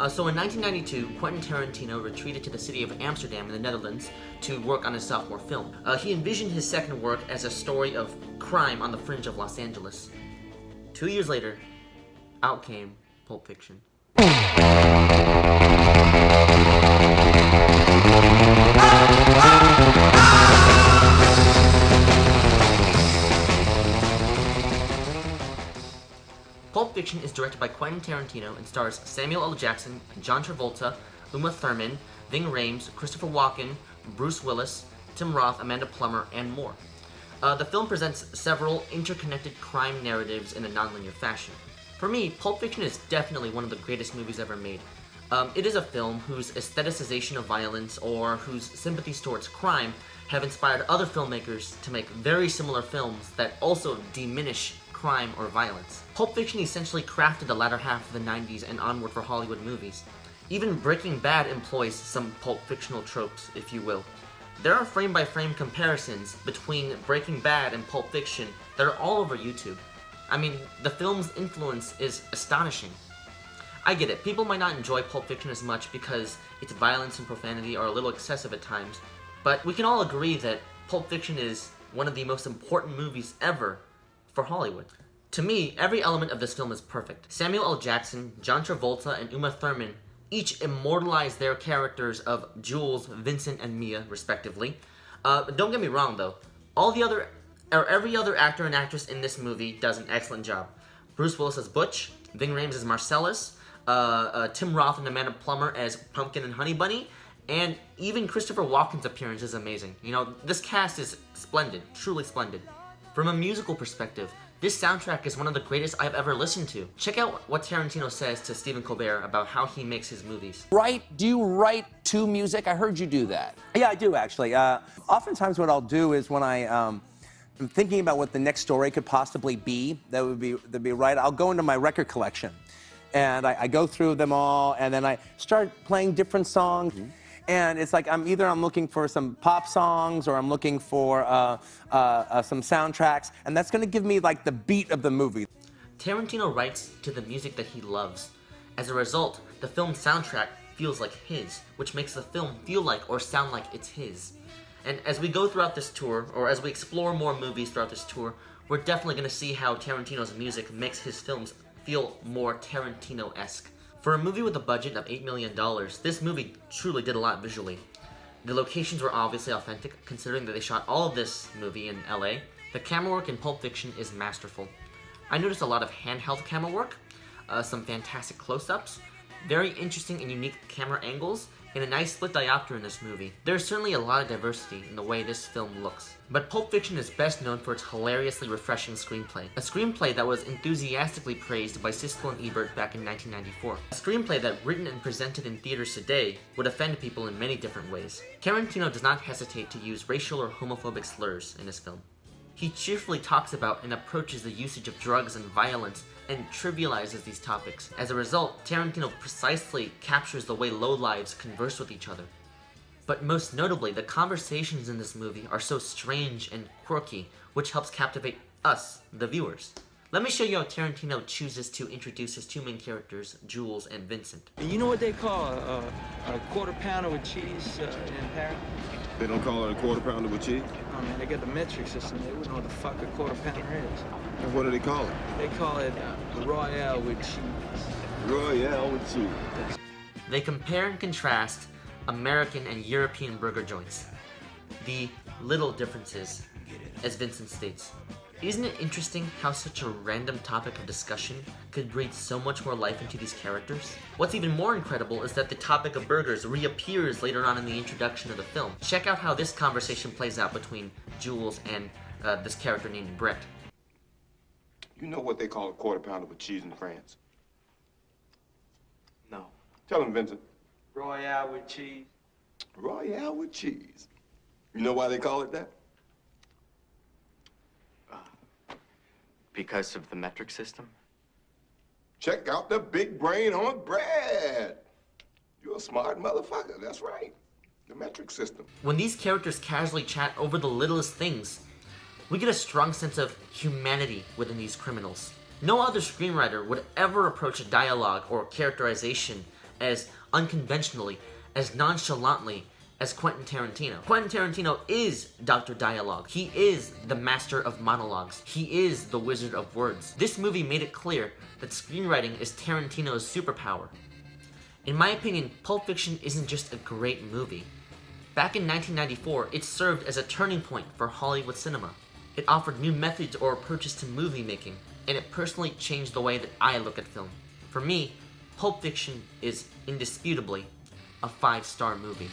So in 1992, Quentin Tarantino retreated to the city of Amsterdam in the Netherlands to work on his sophomore film. He envisioned his second work as a story of crime on the fringe of Los Angeles. 2 years later, out came Pulp Fiction. Pulp Fiction is directed by Quentin Tarantino and stars Samuel L. Jackson, John Travolta, Uma Thurman, Ving Rhames, Christopher Walken, Bruce Willis, Tim Roth, Amanda Plummer, and more. The film presents several interconnected crime narratives in a nonlinear fashion. For me, Pulp Fiction is definitely one of the greatest movies ever made. It is a film whose aestheticization of violence or whose sympathies towards crime have inspired other filmmakers to make very similar films that also diminish crime or violence. Pulp Fiction essentially crafted the latter half of the 90s and onward for Hollywood movies. Even Breaking Bad employs some Pulp Fictional tropes, if you will. There are frame-by-frame comparisons between Breaking Bad and Pulp Fiction that are all over YouTube. I mean, the film's influence is astonishing. I get it, people might not enjoy Pulp Fiction as much because its violence and profanity are a little excessive at times, but we can all agree that Pulp Fiction is one of the most important movies ever for Hollywood. To me, every element of this film is perfect. Samuel L. Jackson, John Travolta, and Uma Thurman each immortalize their characters of Jules, Vincent, and Mia, respectively. Don't get me wrong, though. Every other actor and actress in this movie does an excellent job. Bruce Willis as Butch, Ving Rhames as Marcellus, Tim Roth and Amanda Plummer as Pumpkin and Honey Bunny, and even Christopher Walken's appearance is amazing. You know, this cast is splendid, truly splendid. From a musical perspective, this soundtrack is one of the greatest I've ever listened to. Check out what Tarantino says to Stephen Colbert about how he makes his movies. Do you write to music? I heard you do that. Yeah, I do actually. Oftentimes what I'll do is when I'm thinking about what the next story could possibly be, that'd be right, I'll go into my record collection. And I go through them all, and then I start playing different songs. Mm-hmm. And it's like I'm looking for some pop songs or I'm looking for some soundtracks, and that's going to give me like the beat of the movie. Tarantino writes to the music that he loves. As a result, the film's soundtrack feels like his, which makes the film feel like or sound like it's his. And as we go throughout this tour, or as we explore more movies throughout this tour, we're definitely going to see how Tarantino's music makes his films feel more Tarantino-esque. For a movie with a budget of $8 million, this movie truly did a lot visually. The locations were obviously authentic, considering that they shot all of this movie in LA. The camera work in Pulp Fiction is masterful. I noticed a lot of handheld camera work, some fantastic close-ups, very interesting and unique camera angles, and a nice split diopter in this movie. There's certainly a lot of diversity in the way this film looks. But Pulp Fiction is best known for its hilariously refreshing screenplay. A screenplay that was enthusiastically praised by Siskel and Ebert back in 1994. A screenplay that, written and presented in theaters today, would offend people in many different ways. Tarantino does not hesitate to use racial or homophobic slurs in his film. He cheerfully talks about and approaches the usage of drugs and violence and trivializes these topics. As a result, Tarantino precisely captures the way lowlives converse with each other. But most notably, the conversations in this movie are so strange and quirky, which helps captivate us, the viewers. Let me show you how Tarantino chooses to introduce his two main characters, Jules and Vincent. You know what they call a quarter pounder with cheese in Paris? They don't call it a quarter pounder with cheese? Oh man, they got the metric system. They wouldn't know what the fuck a quarter pounder is. And what do they call it? They call it Royale with cheese. Royale with cheese. They compare and contrast American and European burger joints. The little differences, as Vincent states. Isn't it interesting how such a random topic of discussion could breathe so much more life into these characters? What's even more incredible is that the topic of burgers reappears later on in the introduction of the film. Check out how this conversation plays out between Jules and this character named Brett. You know what they call a quarter pounder with cheese in France? No. Tell him, Vincent. Royale with cheese. Royale with cheese. You know why they call it that? Because of the metric system? Check out the big brain on Brad. You're a smart motherfucker, that's right. The metric system. When these characters casually chat over the littlest things, we get a strong sense of humanity within these criminals. No other screenwriter would ever approach a dialogue or characterization as unconventionally, as nonchalantly as Quentin Tarantino. Quentin Tarantino is Dr. Dialogue. He is the master of monologues. He is the wizard of words. This movie made it clear that screenwriting is Tarantino's superpower. In my opinion, Pulp Fiction isn't just a great movie. Back in 1994, it served as a turning point for Hollywood cinema. It offered new methods or approaches to movie making, and it personally changed the way that I look at film. For me, Pulp Fiction is indisputably a 5-star movie.